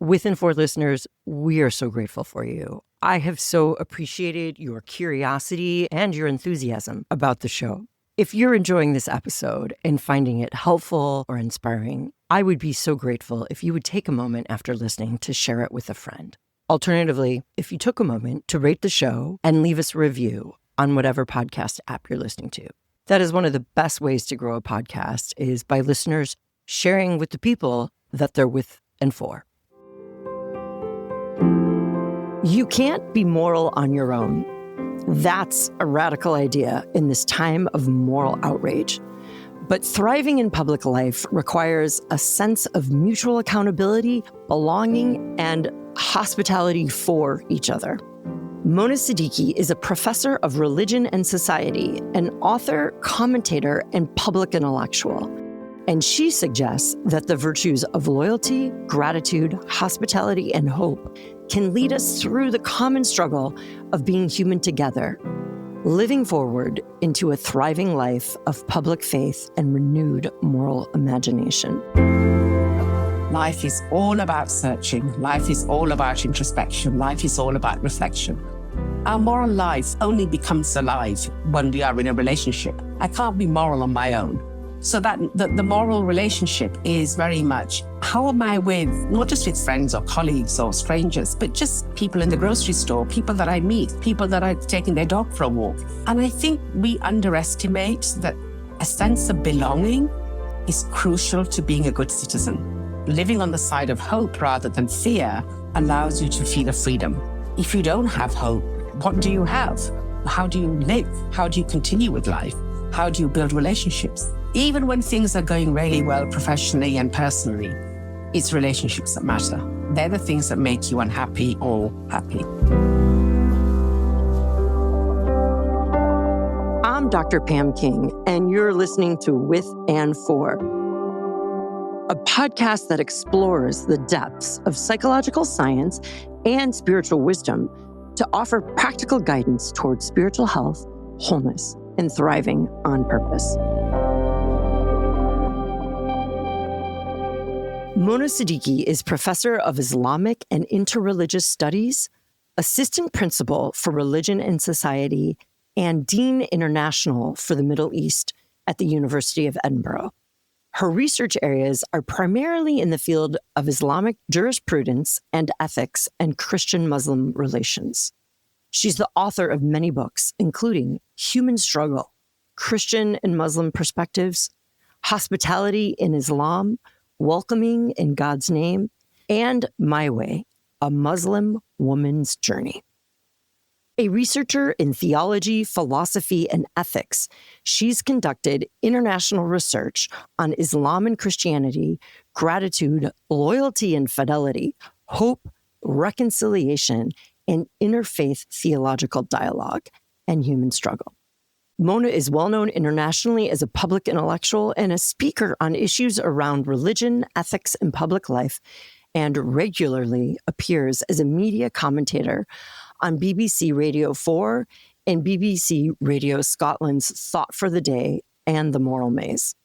With and for listeners, we are so grateful for you. I have so appreciated your curiosity and your enthusiasm about the show. If you're enjoying this episode and finding it helpful or inspiring, I would be so grateful if you would take a moment after listening to share it with a friend. Alternatively, if you took a moment to rate the show and leave us a review on whatever podcast app you're listening to. That is one of the best ways to grow a podcast, is by listeners sharing with the people that they're with and for. You can't be moral on your own. That's a radical idea in this time of moral outrage. But thriving in public life requires a sense of mutual accountability, belonging, and hospitality for each other. Mona Siddiqui is a professor of religion and society, an author, commentator, and public intellectual. And she suggests that the virtues of loyalty, gratitude, hospitality, and hope can lead us through the common struggle of being human together, living forward into a thriving life of public faith and renewed moral imagination. Life is all about searching. Life is all about introspection. Life is all about reflection. Our moral life only becomes alive when we are in a relationship. I can't be moral on my own. So that the moral relationship is very much, how am I with, not just with friends or colleagues or strangers, but just people in the grocery store, people that I meet, people that are taking their dog for a walk. And I think we underestimate that a sense of belonging is crucial to being a good citizen. Living on the side of hope rather than fear allows you to feel a freedom. If you don't have hope, what do you have? How do you live? How do you continue with life? How do you build relationships? Even when things are going really well professionally and personally, it's relationships that matter. They're the things that make you unhappy or happy. I'm Dr. Pam King, and you're listening to With and For, a podcast that explores the depths of psychological science and spiritual wisdom to offer practical guidance towards spiritual health, wholeness, and thriving on purpose. Mona Siddiqui is professor of Islamic and Interreligious Studies, assistant principal for religion and society, and Dean International for the Middle East at the University of Edinburgh. Her research areas are primarily in the field of Islamic jurisprudence and ethics and Christian-Muslim relations. She's the author of many books, including Human Struggle, Christian and Muslim Perspectives, Hospitality in Islam, Welcoming in God's Name, and My Way, A Muslim Woman's Journey. A researcher in theology, philosophy, and ethics, she's conducted international research on Islam and Christianity, gratitude, loyalty and fidelity, hope, reconciliation, and interfaith theological dialogue, and human struggle. Mona is well known internationally as a public intellectual and a speaker on issues around religion, ethics, and public life, and regularly appears as a media commentator on BBC Radio 4 and BBC Radio Scotland's Thought for the Day and The Moral Maze.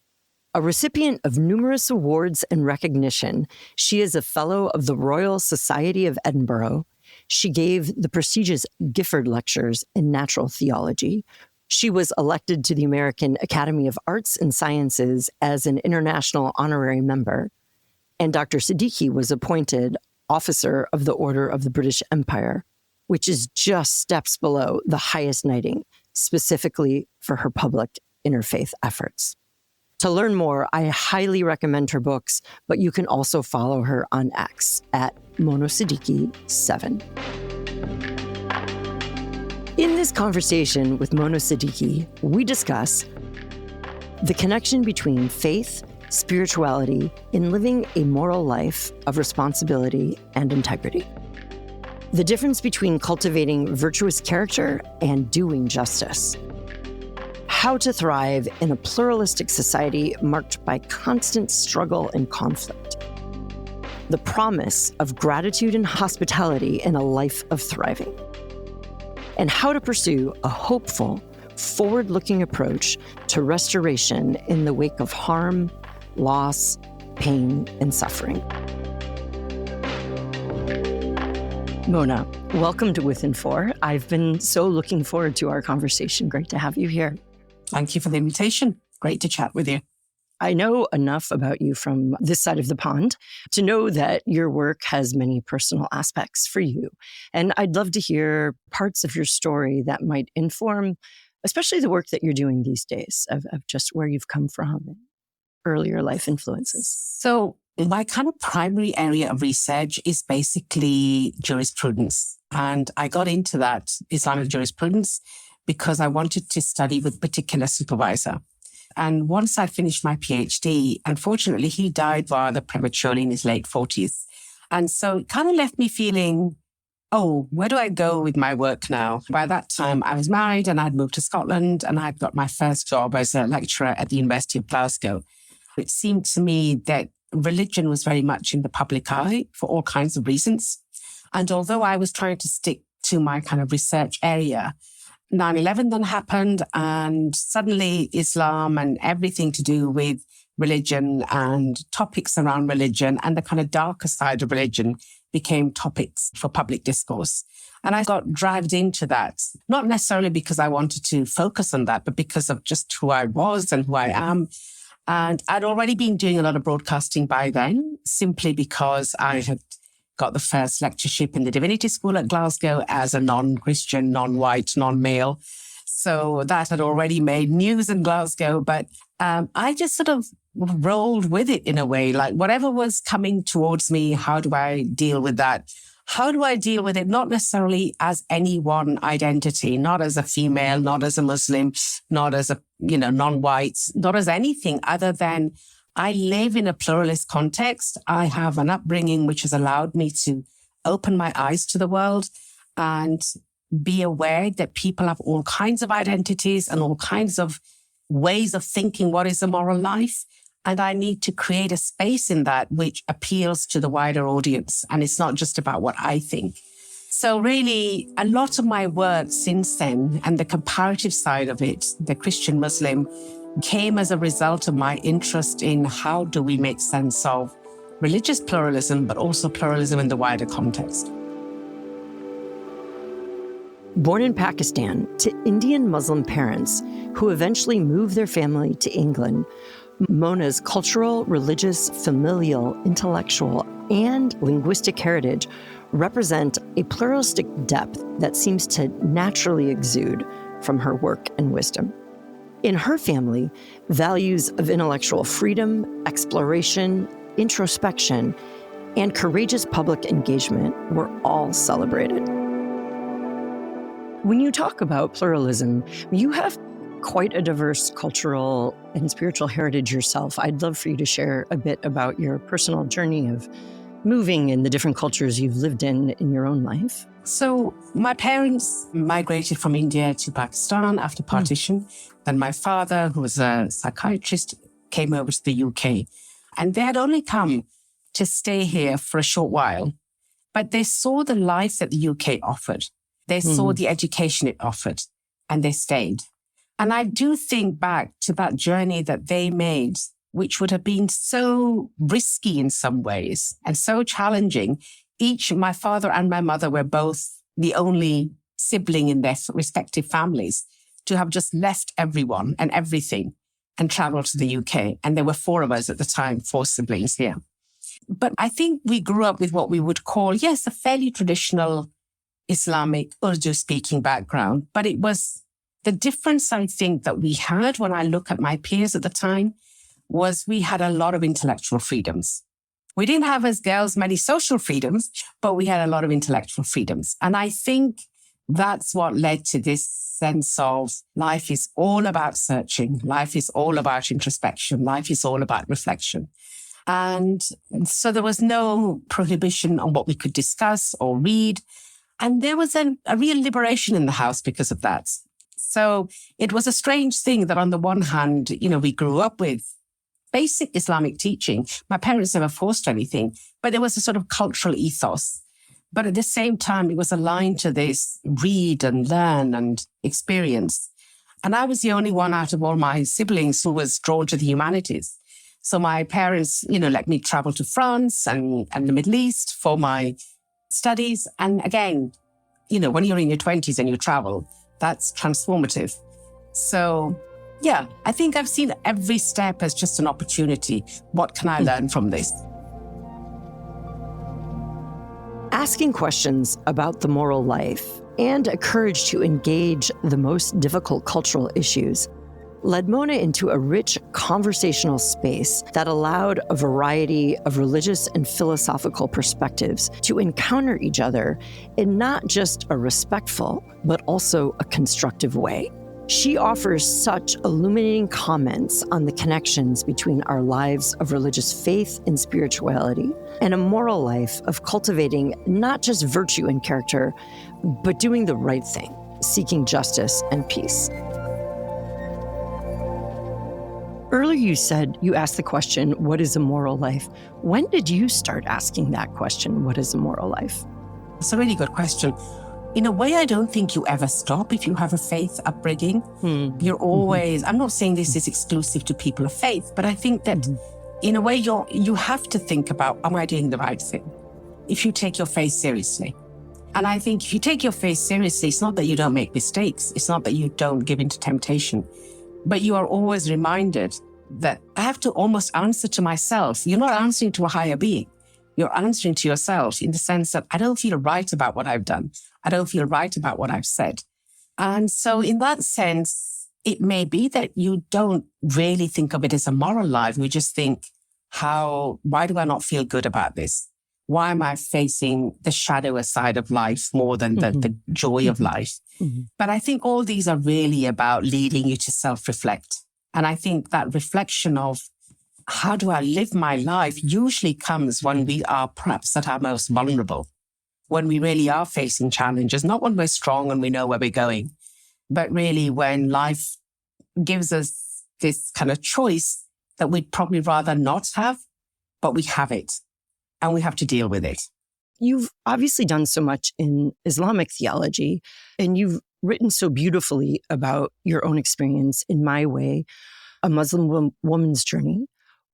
A recipient of numerous awards and recognition, she is a Fellow of the Royal Society of Edinburgh. She gave the prestigious Gifford Lectures in Natural Theology. She was elected to the American Academy of Arts and Sciences as an international honorary member. And Dr. Siddiqui was appointed Officer of the Order of the British Empire, which is just steps below the highest knighting, specifically for her public interfaith efforts. To learn more, I highly recommend her books, but you can also follow her on X at MonaSiddiqui7. In this conversation with Mona Siddiqui, we discuss the connection between faith, spirituality, and living a moral life of responsibility and integrity. The difference between cultivating virtuous character and doing justice. How to thrive in a pluralistic society marked by constant struggle and conflict. The promise of gratitude and hospitality in a life of thriving. And how to pursue a hopeful, forward-looking approach to restoration in the wake of harm, loss, pain, and suffering. Mona, welcome to Within Four. I've been so looking forward to our conversation. Great to have you here. Thank you for the invitation. Great to chat with you. I know enough about you from this side of the pond to know that your work has many personal aspects for you. And I'd love to hear parts of your story that might inform, especially the work that you're doing these days, of just where you've come from and earlier life influences. So my kind of primary area of research is basically jurisprudence. And I got into that Islamic jurisprudence because I wanted to study with a particular supervisor. And once I finished my PhD, unfortunately, he died rather prematurely in his late 40s. And so it kind of left me feeling, oh, where do I go with my work now? By that time, I was married and I'd moved to Scotland and I'd got my first job as a lecturer at the University of Glasgow. It seemed to me that religion was very much in the public eye for all kinds of reasons. And although I was trying to stick to my kind of research area, 9/11 then happened and suddenly Islam and everything to do with religion and topics around religion and the kind of darker side of religion became topics for public discourse. And I got dragged into that, not necessarily because I wanted to focus on that, but because of just who I was and who I am. And I'd already been doing a lot of broadcasting by then, simply because I had got the first lectureship in the Divinity School at Glasgow as a non-Christian, non-white, non-male. So that had already made news in Glasgow. But I just sort of rolled with it in a way, like whatever was coming towards me, how do I deal with that? How do I deal with it? Not necessarily as any one identity, not as a female, not as a Muslim, not as a, non-white, not as anything other than I live in a pluralist context. I have an upbringing which has allowed me to open my eyes to the world and be aware that people have all kinds of identities and all kinds of ways of thinking what is a moral life. And I need to create a space in that which appeals to the wider audience. And it's not just about what I think. So really, a lot of my work since then and the comparative side of it, the Christian Muslim, came as a result of my interest in how do we make sense of religious pluralism, but also pluralism in the wider context. Born in Pakistan to Indian Muslim parents who eventually moved their family to England, Mona's cultural, religious, familial, intellectual, and linguistic heritage represent a pluralistic depth that seems to naturally exude from her work and wisdom. In her family, values of intellectual freedom, exploration, introspection, and courageous public engagement were all celebrated. When you talk about pluralism, you have quite a diverse cultural and spiritual heritage yourself. I'd love for you to share a bit about your personal journey of moving in the different cultures you've lived in your own life. So my parents migrated from India to Pakistan after partition. Then my father, who was a psychiatrist, came over to the UK. And they had only come to stay here for a short while. But they saw the life that the UK offered. They saw the education it offered. And they stayed. And I do think back to that journey that they made, which would have been so risky in some ways and so challenging. My father and my mother were both the only sibling in their respective families to have just left everyone and everything and traveled to the UK. And there were 4 of us at the time, 4 siblings here. But I think we grew up with what we would call, yes, a fairly traditional Islamic Urdu speaking background, but it was the difference I think that we had when I look at my peers at the time was we had a lot of intellectual freedoms. We didn't have as girls many social freedoms, but we had a lot of intellectual freedoms. And I think that's what led to this sense of life is all about searching. Life is all about introspection. Life is all about reflection. And so there was no prohibition on what we could discuss or read. And there was a real liberation in the house because of that. So it was a strange thing that on the one hand, we grew up with basic Islamic teaching. My parents never forced anything, but there was a sort of cultural ethos. But at the same time, it was aligned to this read and learn and experience. And I was the only one out of all my siblings who was drawn to the humanities. So my parents, let me travel to France and the Middle East for my studies. And again, when you're in your 20s and you travel, that's transformative. So yeah, I think I've seen every step as just an opportunity. What can I learn from this? Asking questions about the moral life and a courage to engage the most difficult cultural issues led Mona into a rich conversational space that allowed a variety of religious and philosophical perspectives to encounter each other in not just a respectful, but also a constructive way. She offers such illuminating comments on the connections between our lives of religious faith and spirituality and a moral life of cultivating not just virtue and character, but doing the right thing, seeking justice and peace. Earlier you said you asked the question, what is a moral life? When did you start asking that question, what is a moral life? It's a really good question. In a way, I don't think you ever stop if you have a faith upbringing. You're always, I'm not saying this is exclusive to people of faith, but I think that in a way you have to think about, am I doing the right thing? If you take your faith seriously. And I think if you take your faith seriously, it's not that you don't make mistakes. It's not that you don't give into temptation, but you are always reminded that I have to almost answer to myself. You're not answering to a higher being. You're answering to yourself in the sense that I don't feel right about what I've done. I don't feel right about what I've said. And so in that sense, it may be that you don't really think of it as a moral life. You just think, why do I not feel good about this? Why am I facing the shadowy side of life more than the joy of life? But I think all these are really about leading you to self-reflect. And I think that reflection of how do I live my life usually comes when we are perhaps at our most vulnerable, when we really are facing challenges, not when we're strong and we know where we're going, but really when life gives us this kind of choice that we'd probably rather not have, but we have it and we have to deal with it. You've obviously done so much in Islamic theology, and you've written so beautifully about your own experience in My Way, a Muslim woman's journey.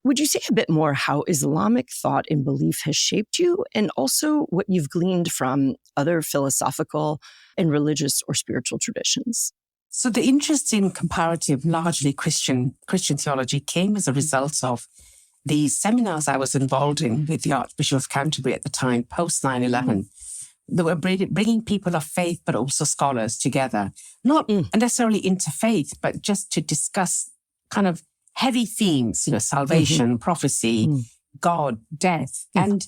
Would you say a bit more how Islamic thought and belief has shaped you, and also what you've gleaned from other philosophical and religious or spiritual traditions? So the interest in comparative, largely Christian theology came as a result of the seminars I was involved in with the Archbishop of Canterbury at the time, post 9/11. They were bringing people of faith, but also scholars together, not necessarily interfaith, but just to discuss kind of heavy themes, salvation, prophecy, God, death. And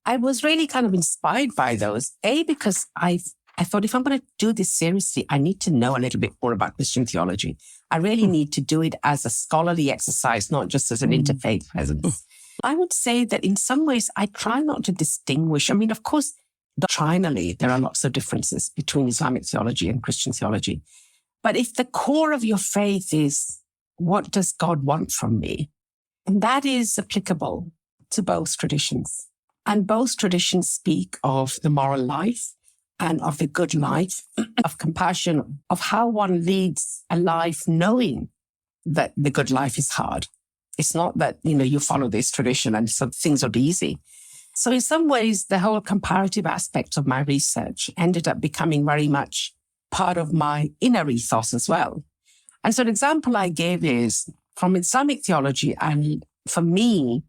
I was really kind of inspired by those, because I thought if I'm going to do this seriously, I need to know a little bit more about Christian theology. I really need to do it as a scholarly exercise, not just as an interfaith presence. I would say that in some ways, I try not to distinguish. I mean, of course, doctrinally, there are lots of differences between Islamic theology and Christian theology. But if the core of your faith is, what does God want from me? And that is applicable to both traditions. And both traditions speak of the moral life and of the good life, of compassion, of how one leads a life knowing that the good life is hard. It's not that, you follow this tradition and so things will be easy. So in some ways, the whole comparative aspect of my research ended up becoming very much part of my inner ethos as well. And so an example I gave is from Islamic theology, and for me,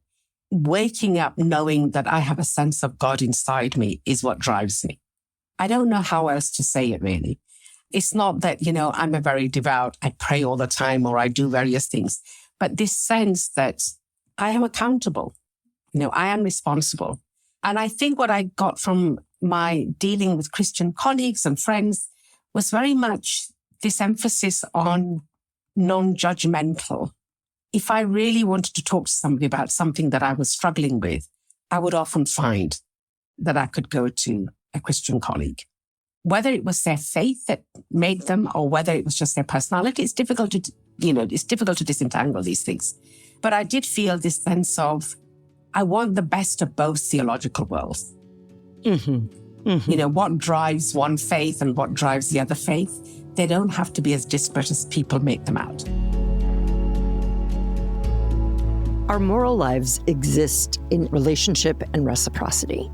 waking up knowing that I have a sense of God inside me is what drives me. I don't know how else to say it really. It's not that, I'm a very devout, I pray all the time or I do various things, but this sense that I am accountable, I am responsible. And I think what I got from my dealing with Christian colleagues and friends was very much this emphasis on non-judgmental. If I really wanted to talk to somebody about something that I was struggling with, I would often find that I could go to a Christian colleague. Whether it was their faith that made them or whether it was just their personality, it's difficult to disentangle these things. But I did feel this sense of, I want the best of both theological worlds. What drives one faith and what drives the other faith, they don't have to be as disparate as people make them out. Our moral lives exist in relationship and reciprocity.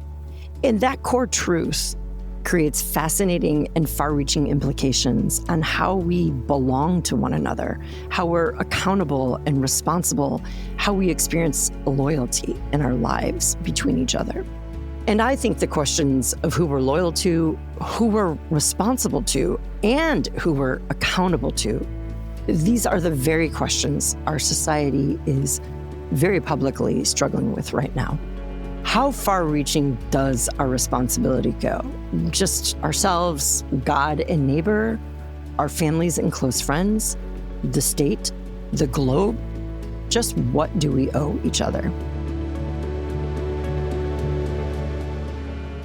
And that core truth creates fascinating and far-reaching implications on how we belong to one another, how we're accountable and responsible, how we experience loyalty in our lives between each other. And I think the questions of who we're loyal to, who we're responsible to, and who we're accountable to, these are the very questions our society is very publicly struggling with right now. How far-reaching does our responsibility go? Just ourselves, God and neighbor, our families and close friends, the state, the globe? Just what do we owe each other?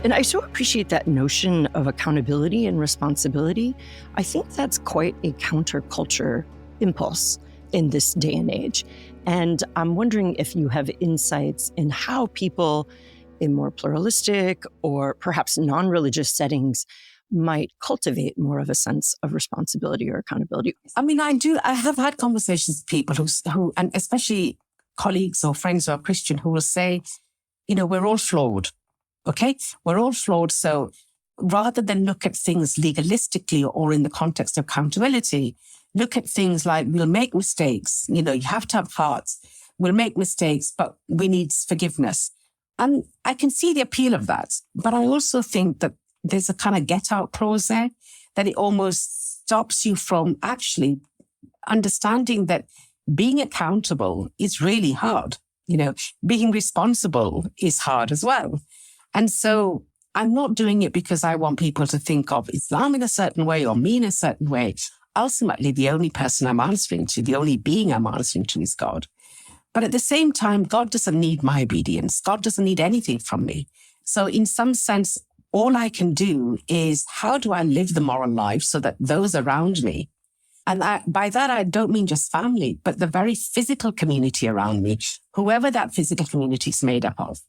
And I so appreciate that notion of accountability and responsibility. I think that's quite a counterculture impulse in this day and age. And I'm wondering if you have insights in how people in more pluralistic or perhaps non-religious settings might cultivate more of a sense of responsibility or accountability. I mean, I have had conversations with people who, and especially colleagues or friends who are Christian, who will say, we're all flawed. Okay? We're all flawed. So rather than look at things legalistically or in the context of accountability, look at things like we'll make mistakes. You have to have hearts. We'll make mistakes, but we need forgiveness. And I can see the appeal of that. But I also think that there's a kind of get out clause there, that it almost stops you from actually understanding that being accountable is really hard. Being responsible is hard as well. And so I'm not doing it because I want people to think of Islam in a certain way or me in a certain way. Ultimately, the only person I'm answering to, the only being I'm answering to is God. But at the same time, God doesn't need my obedience. God doesn't need anything from me. So in some sense, all I can do is how do I live the moral life so that those around me, and by that, I don't mean just family, but the very physical community around me, whoever that physical community is made up of,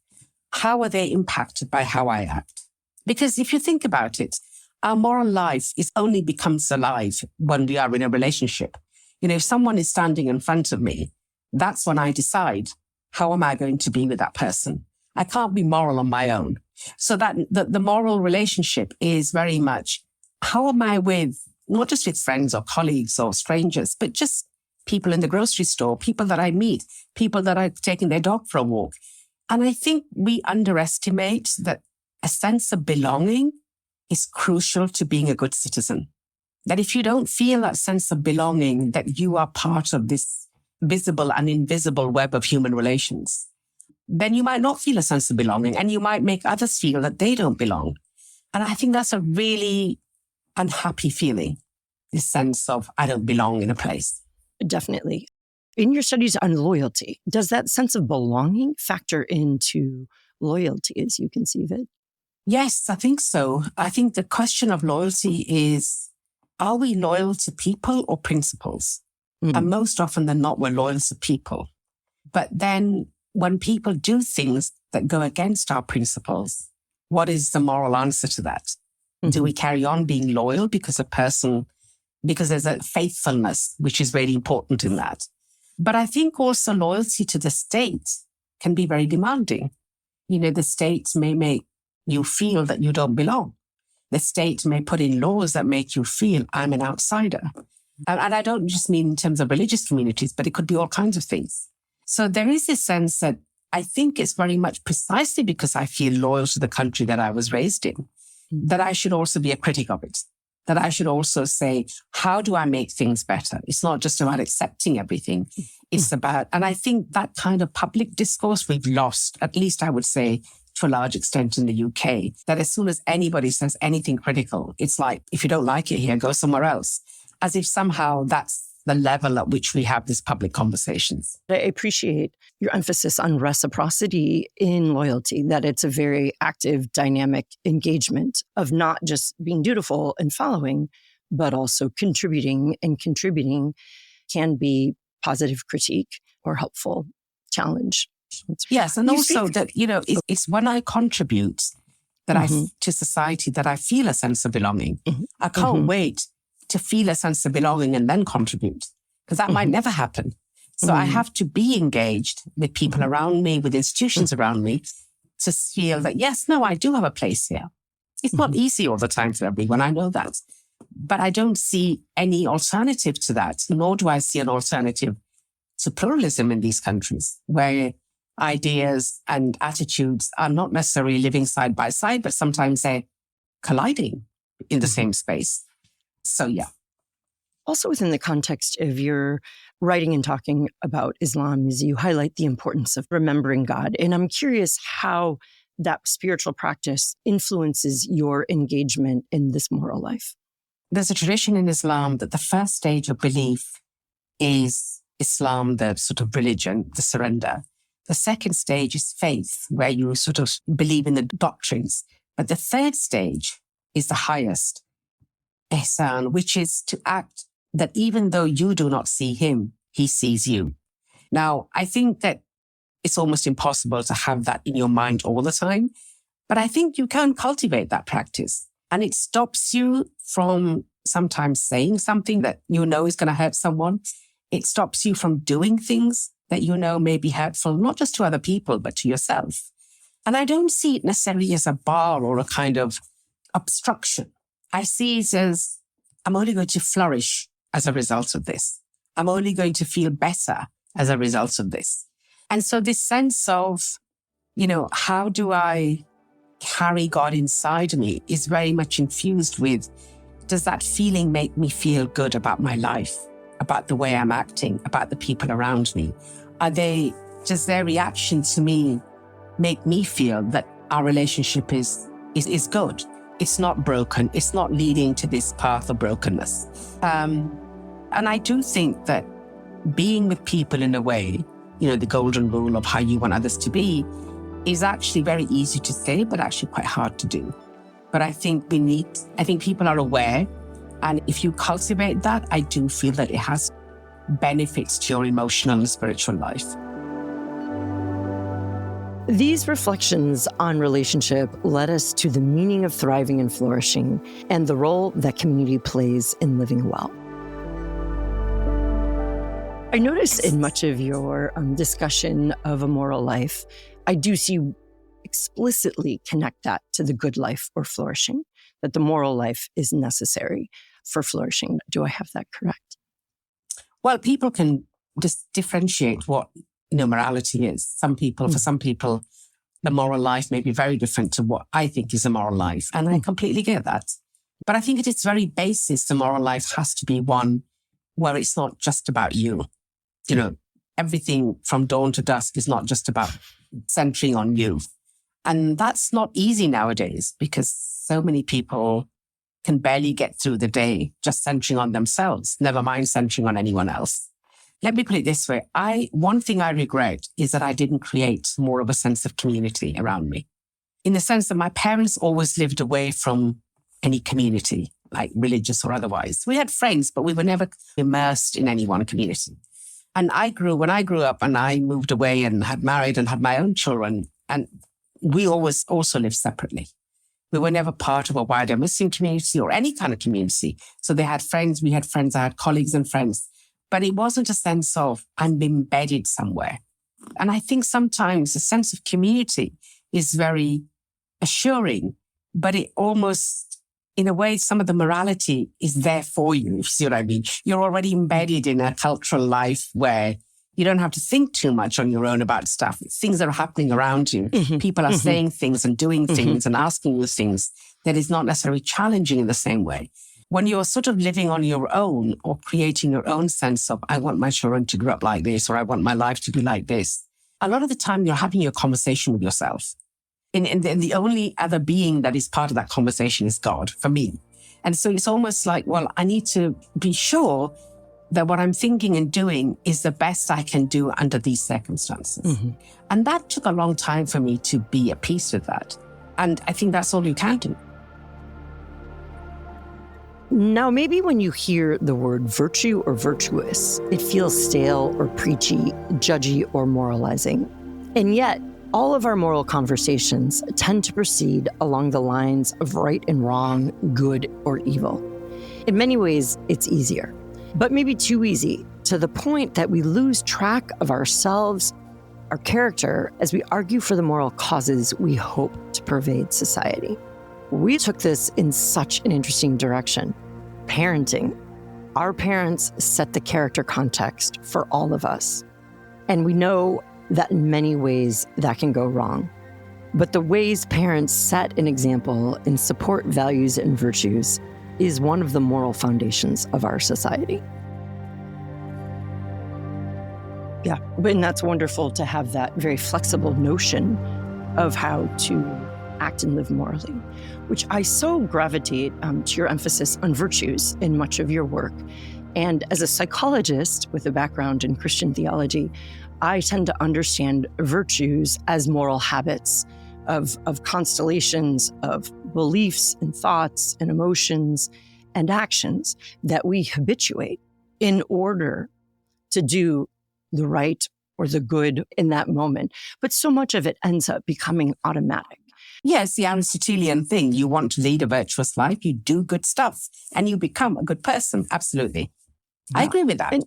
how are they impacted by how I act? Because if you think about it, our moral life only becomes alive when we are in a relationship. If someone is standing in front of me, that's when I decide, how am I going to be with that person? I can't be moral on my own. So that the moral relationship is very much, how am I with, not just with friends or colleagues or strangers, but just people in the grocery store, people that I meet, people that are taking their dog for a walk. And I think we underestimate that a sense of belonging is crucial to being a good citizen. That if you don't feel that sense of belonging, that you are part of this visible and invisible web of human relations, then you might not feel a sense of belonging and you might make others feel that they don't belong. And I think that's a really unhappy feeling, this sense of I don't belong in a place. Definitely. In your studies on loyalty, does that sense of belonging factor into loyalty as you conceive it? Yes, I think so. I think the question of loyalty is, are we loyal to people or principles? And most often than not, we're loyal to people. But then when people do things that go against our principles, what is the moral answer to that? Do we carry on being loyal because there's a faithfulness, which is very important in that? But I think also loyalty to the state can be very demanding. The state may make you feel that you don't belong. The state may put in laws that make you feel I'm an outsider. And I don't just mean in terms of religious communities, but it could be all kinds of things. So there is this sense that I think it's very much precisely because I feel loyal to the country that I was raised in, that I should also be a critic of it, that I should also say, how do I make things better? It's not just about accepting everything. It's about, and I think that kind of public discourse we've lost, at least I would say, to a large extent in the UK, that as soon as anybody says anything critical, it's like, if you don't like it here, go somewhere else. As if somehow that's the level at which we have these public conversations. I appreciate your emphasis on reciprocity in loyalty, that it's a very active, dynamic engagement of not just being dutiful and following, but also contributing. And contributing can be positive critique or helpful challenge. Yes, and also that, it's when I contribute that to society that I feel a sense of belonging. I can't wait to feel a sense of belonging and then contribute, because that might never happen. So I have to be engaged with people around me, with institutions around me, to feel that, yes, no, I do have a place here. It's not easy all the time for everyone. I know that. But I don't see any alternative to that, nor do I see an alternative to pluralism in these countries, where ideas and attitudes are not necessarily living side by side, but sometimes they're colliding in the same space. So, yeah. Also within the context of your writing and talking about Islam, is you highlight the importance of remembering God. And I'm curious how that spiritual practice influences your engagement in this moral life. There's a tradition in Islam that the first stage of belief is Islam, the sort of religion, the surrender. The second stage is faith, where you sort of believe in the doctrines. But the third stage is the highest, ihsan, which is to act that even though you do not see him, he sees you. Now, I think that it's almost impossible to have that in your mind all the time, but I think you can cultivate that practice. And it stops you from sometimes saying something that you know is going to hurt someone. It stops you from doing things that you know may be hurtful, not just to other people, but to yourself. And I don't see it necessarily as a bar or a kind of obstruction. I see it as, I'm only going to flourish as a result of this. I'm only going to feel better as a result of this. And so this sense of, how do I carry God inside me is very much infused with, does that feeling make me feel good about my life, about the way I'm acting, about the people around me? Does their reaction to me make me feel that our relationship is good? It's not broken. It's not leading to this path of brokenness. And I do think that being with people in a way, the golden rule of how you want others to be, is actually very easy to say, but actually quite hard to do. But I think people are aware. And if you cultivate that, I do feel that it has benefits to your emotional and spiritual life. These reflections on relationship led us to the meaning of thriving and flourishing and the role that community plays in living well. I notice in much of your discussion of a moral life, I do see you explicitly connect that to the good life or flourishing, that the moral life is necessary for flourishing. Do I have that correct? Well, people can just differentiate what morality is. For some people, the moral life may be very different to what I think is a moral life. And I completely get that. But I think at its very basis, the moral life has to be one where it's not just about you. Everything from dawn to dusk is not just about centering on you. And that's not easy nowadays because so many people can barely get through the day just centering on themselves, never mind centering on anyone else. Let me put it this way. One thing I regret is that I didn't create more of a sense of community around me, in the sense that my parents always lived away from any community, like religious or otherwise. We had friends, but we were never immersed in any one community. And when I grew up and I moved away and had married and had my own children, and we always also lived separately. We were never part of a wider Muslim community or any kind of community. So they had friends, we had friends, I had colleagues and friends. But it wasn't a sense of I'm embedded somewhere. And I think sometimes a sense of community is very assuring, but it almost, in a way, some of the morality is there for you, if you see what I mean. You're already embedded in a cultural life where you don't have to think too much on your own about stuff. Things that are happening around you. Mm-hmm. People are saying things and doing things and asking you things that is not necessarily challenging in the same way. When you're sort of living on your own or creating your own sense of, I want my children to grow up like this, or I want my life to be like this, a lot of the time you're having your conversation with yourself. And the only other being that is part of that conversation is God, for me. And so it's almost like, well, I need to be sure that what I'm thinking and doing is the best I can do under these circumstances. Mm-hmm. And that took a long time for me to be at peace with that. And I think that's all you can do. Now, maybe when you hear the word virtue or virtuous, it feels stale or preachy, judgy or moralizing. And yet, all of our moral conversations tend to proceed along the lines of right and wrong, good or evil. In many ways, it's easier, but maybe too easy, to the point that we lose track of ourselves our character as we argue for the moral causes we hope to pervade society. We took this in such an interesting direction. Parenting. Our parents set the character context for all of us. And we know that in many ways that can go wrong. But the ways parents set an example and support values and virtues is one of the moral foundations of our society. Yeah, and that's wonderful to have that very flexible notion of how to act and live morally, which I so gravitate to your emphasis on virtues in much of your work. And as a psychologist with a background in Christian theology, I tend to understand virtues as moral habits of constellations of beliefs and thoughts and emotions and actions that we habituate in order to do the right or the good in that moment. But so much of it ends up becoming automatic. Yes, the Aristotelian thing. You want to lead a virtuous life, you do good stuff, and you become a good person. Absolutely. Yeah. I agree with that. And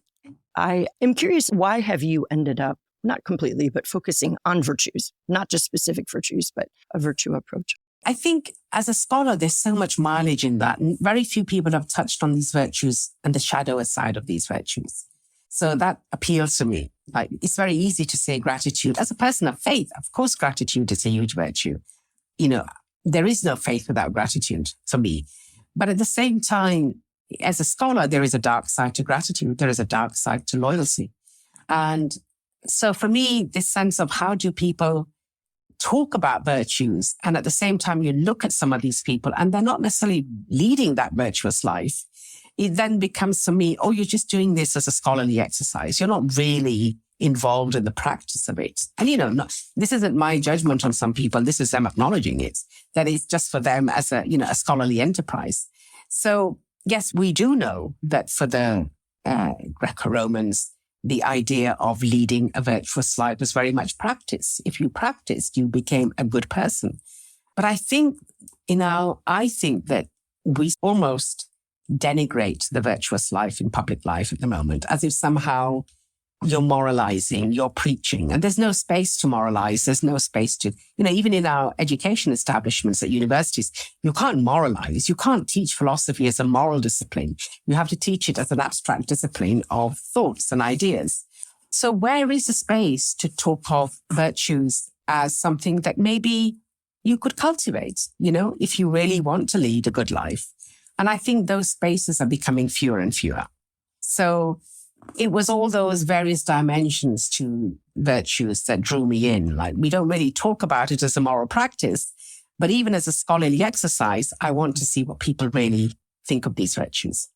I am curious, why have you ended up, not completely, but focusing on virtues, not just specific virtues, but a virtue approach? I think as a scholar, there's so much mileage in that. And very few people have touched on these virtues and the shadow side of these virtues. So that appeals to me. Like, it's very easy to say gratitude. As a person of faith, of course, gratitude is a huge virtue. You know, there is no faith without gratitude for me. But at the same time, as a scholar, there is a dark side to gratitude. There is a dark side to loyalty. And so for me, this sense of how do people talk about virtues, and at the same time, you look at some of these people and they're not necessarily leading that virtuous life, it then becomes for me, oh, you're just doing this as a scholarly exercise. You're not really involved in the practice of it. And, you know, this isn't my judgment on some people. This is them acknowledging it, that it's just for them as a scholarly enterprise. So yes, we do know that for the Greco-Romans, the idea of leading a virtuous life was very much practice. If you practiced, you became a good person. But I think, I think that we almost denigrate the virtuous life in public life at the moment, as if somehow you're moralizing, you're preaching, and there's no space to moralize. There's no space to, even in our education establishments at universities, you can't moralize. You can't teach philosophy as a moral discipline. You have to teach it as an abstract discipline of thoughts and ideas. So where is the space to talk of virtues as something that maybe you could cultivate, if you really want to lead a good life? And I think those spaces are becoming fewer and fewer. So it was all those various dimensions to virtues that drew me in. Like, we don't really talk about it as a moral practice, but even as a scholarly exercise, I want to see what people really think of these virtues.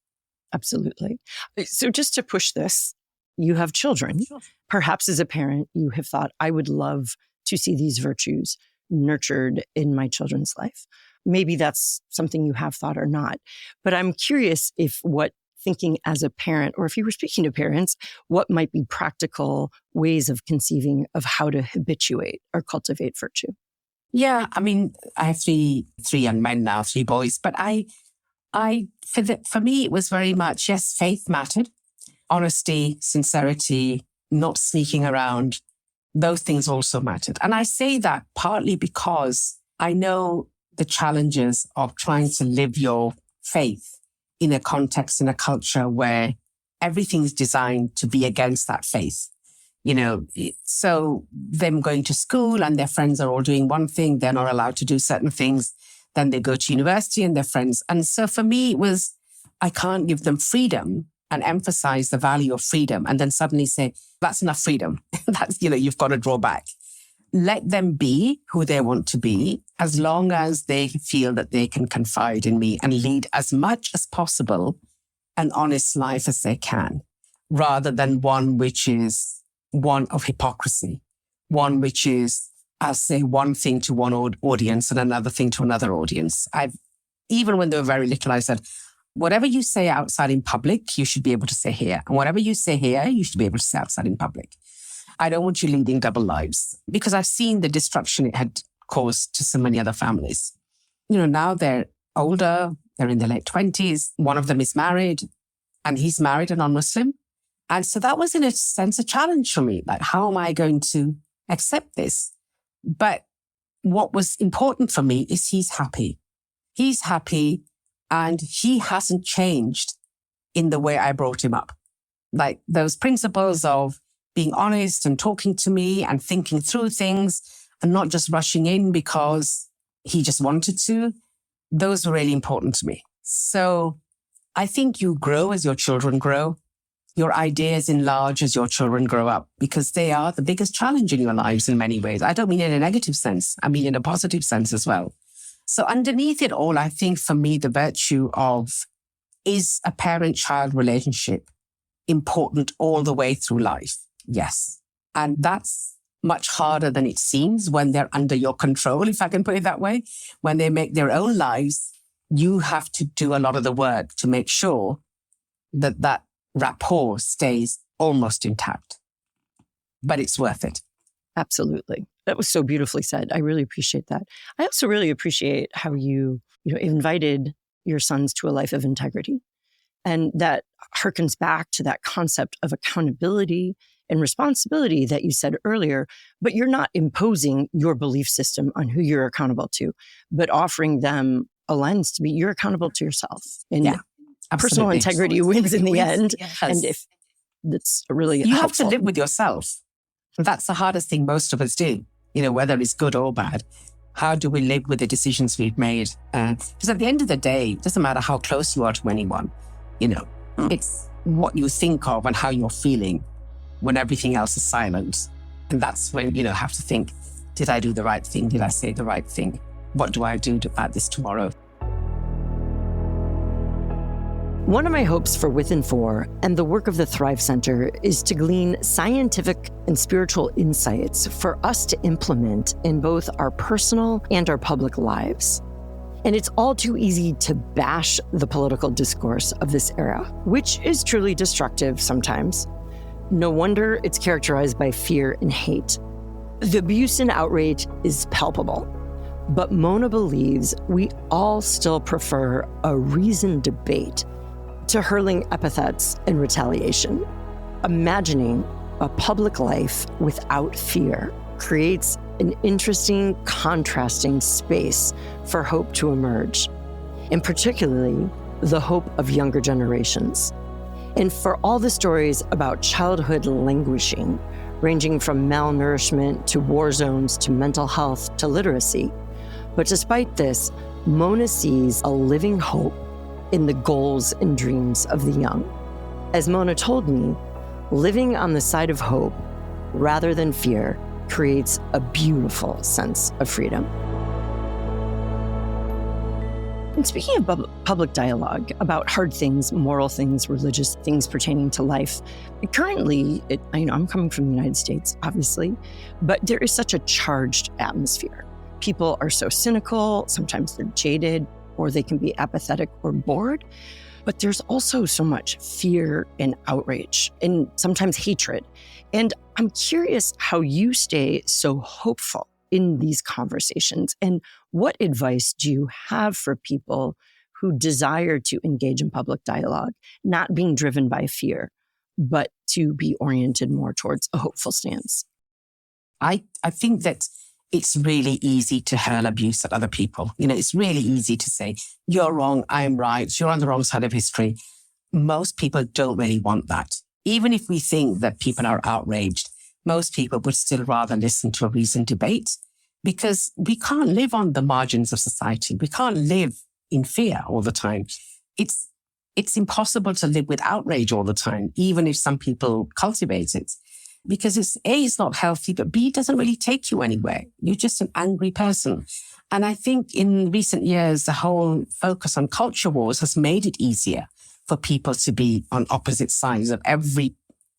Absolutely. So just to push this, you have children. Perhaps as a parent, you have thought, I would love to see these virtues nurtured in my children's life. Maybe that's something you have thought or not. But I'm curious if what thinking as a parent, or if you were speaking to parents, what might be practical ways of conceiving of how to habituate or cultivate virtue? Yeah, I mean, I have three young men now, 3 boys, but for me, it was very much, yes, faith mattered. Honesty, sincerity, not sneaking around, those things also mattered. And I say that partly because I know the challenges of trying to live your faith in a context, in a culture where everything's designed to be against that faith. So them going to school and their friends are all doing one thing, they're not allowed to do certain things. Then they go to university and their friends. And so for me, it was, I can't give them freedom and emphasize the value of freedom and then suddenly say, that's enough freedom. That's, you've got to draw back. Let them be who they want to be, as long as they feel that they can confide in me and lead as much as possible an honest life as they can, rather than one which is one of hypocrisy, one which is, I'll say one thing to one audience and another thing to another audience. Even when they were very little, I said, whatever you say outside in public, you should be able to say here. And whatever you say here, you should be able to say outside in public. I don't want you leading double lives, because I've seen the destruction it had caused to so many other families. Now they're older, they're in their late 20s. One of them is married, and he's married a non-Muslim. And so that was in a sense a challenge for me. Like, how am I going to accept this. But what was important for me is he's happy. He's happy and he hasn't changed in the way I brought him up. Like those principles of being honest and talking to me and thinking through things and not just rushing in because he just wanted to. Those were really important to me. So I think you grow as your children grow. Your ideas enlarge as your children grow up because they are the biggest challenge in your lives in many ways. I don't mean in a negative sense. I mean in a positive sense as well. So underneath it all, I think for me, the virtue of is a parent-child relationship important all the way through life? Yes. And that's much harder than it seems when they're under your control, if I can put it that way. When they make their own lives, you have to do a lot of the work to make sure that that rapport stays almost intact. But it's worth it. Absolutely. That was so beautifully said. I really appreciate that. I also really appreciate how you invited your sons to a life of integrity. And that harkens back to that concept of accountability and responsibility that you said earlier, but you're not imposing your belief system on who you're accountable to, but offering them a lens to be, you're accountable to yourself. And personal integrity wins in the end. Yes. And if that's really you helpful. have to live with yourself. That's the hardest thing most of us do, whether it's good or bad. How do we live with the decisions we've made? Because at the end of the day, it doesn't matter how close you are to anyone, it's what you think of and how you're feeling when everything else is silent. And that's when, have to think, did I do the right thing? Did I say the right thing? What do I do about this tomorrow? One of my hopes for Within 4 and the work of the Thrive Center is to glean scientific and spiritual insights for us to implement in both our personal and our public lives. And it's all too easy to bash the political discourse of this era, which is truly destructive sometimes. No wonder it's characterized by fear and hate. The abuse and outrage is palpable. But Mona believes we all still prefer a reasoned debate to hurling epithets and retaliation. Imagining a public life without fear creates an interesting, contrasting space for hope to emerge, and particularly the hope of younger generations. And for all the stories about childhood languishing, ranging from malnourishment to war zones to mental health to literacy. But despite this, Mona sees a living hope in the goals and dreams of the young. As Mona told me, living on the side of hope rather than fear creates a beautiful sense of freedom. And speaking of public dialogue about hard things, moral things, religious things pertaining to life, currently, I'm coming from the United States, obviously, but there is such a charged atmosphere. People are so cynical, sometimes they're jaded, or they can be apathetic or bored. But there's also so much fear and outrage and sometimes hatred. And I'm curious how you stay so hopeful in these conversations, and what advice do you have for people who desire to engage in public dialogue, not being driven by fear, but to be oriented more towards a hopeful stance? I think that it's really easy to hurl abuse at other people. It's really easy to say, you're wrong, I'm right, you're on the wrong side of history. Most people don't really want that. Even if we think that people are outraged, most people would still rather listen to a reasoned debate, because we can't live on the margins of society. We can't live in fear all the time. It's impossible to live with outrage all the time, even if some people cultivate it. Because it's not healthy, but B, it doesn't really take you anywhere. You're just an angry person. And I think in recent years, the whole focus on culture wars has made it easier for people to be on opposite sides of every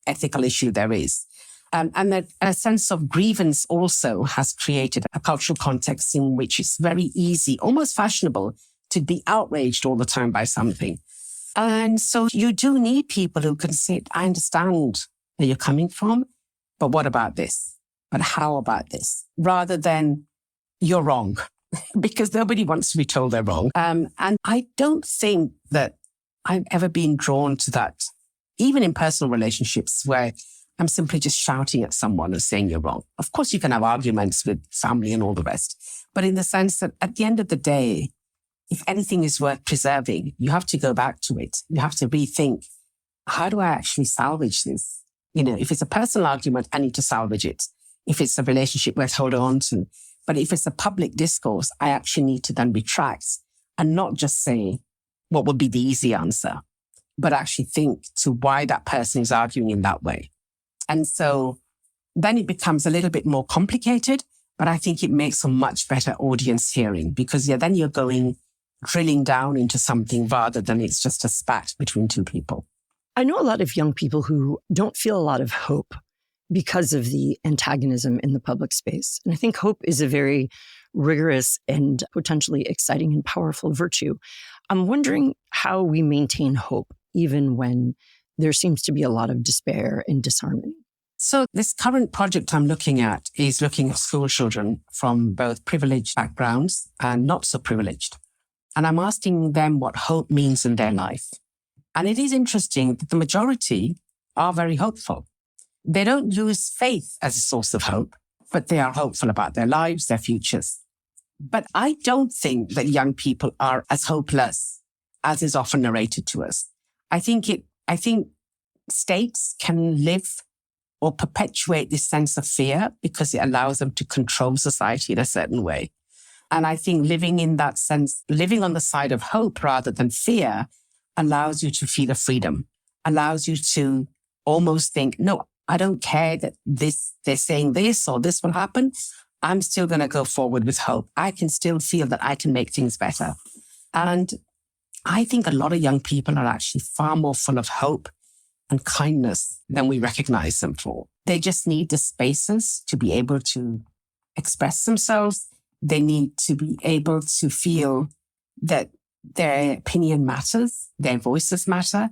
ethical issue there is. And that a sense of grievance also has created a cultural context in which it's very easy, almost fashionable, to be outraged all the time by something. And so you do need people who can say, I understand where you're coming from, but what about this? But how about this? Rather than, you're wrong, because nobody wants to be told they're wrong. And I don't think that I've ever been drawn to that, even in personal relationships where I'm simply just shouting at someone and saying you're wrong. Of course, you can have arguments with family and all the rest. But in the sense that at the end of the day, if anything is worth preserving, you have to go back to it. You have to rethink, how do I actually salvage this? If it's a personal argument, I need to salvage it. If it's a relationship worth holding on to. But if it's a public discourse, I actually need to then retract and not just say what would be the easy answer, but actually think to why that person is arguing in that way. And so then it becomes a little bit more complicated, but I think it makes a much better audience hearing because then you're drilling down into something rather than it's just a spat between two people. I know a lot of young people who don't feel a lot of hope because of the antagonism in the public space. And I think hope is a very rigorous and potentially exciting and powerful virtue. I'm wondering how we maintain hope even when there seems to be a lot of despair and disharmony. So this current project I'm looking at is looking at school children from both privileged backgrounds and not so privileged. And I'm asking them what hope means in their life. And it is interesting that the majority are very hopeful. They don't use faith as a source of hope, but they are hopeful about their lives, their futures. But I don't think that young people are as hopeless as is often narrated to us. I think states can live or perpetuate this sense of fear because it allows them to control society in a certain way. And I think living in that sense, living on the side of hope rather than fear, allows you to feel a freedom, allows you to almost think, no, I don't care that they're saying this or this will happen. I'm still going to go forward with hope. I can still feel that I can make things better. And I think a lot of young people are actually far more full of hope and kindness than we recognize them for. They just need the spaces to be able to express themselves. They need to be able to feel that their opinion matters, their voices matter.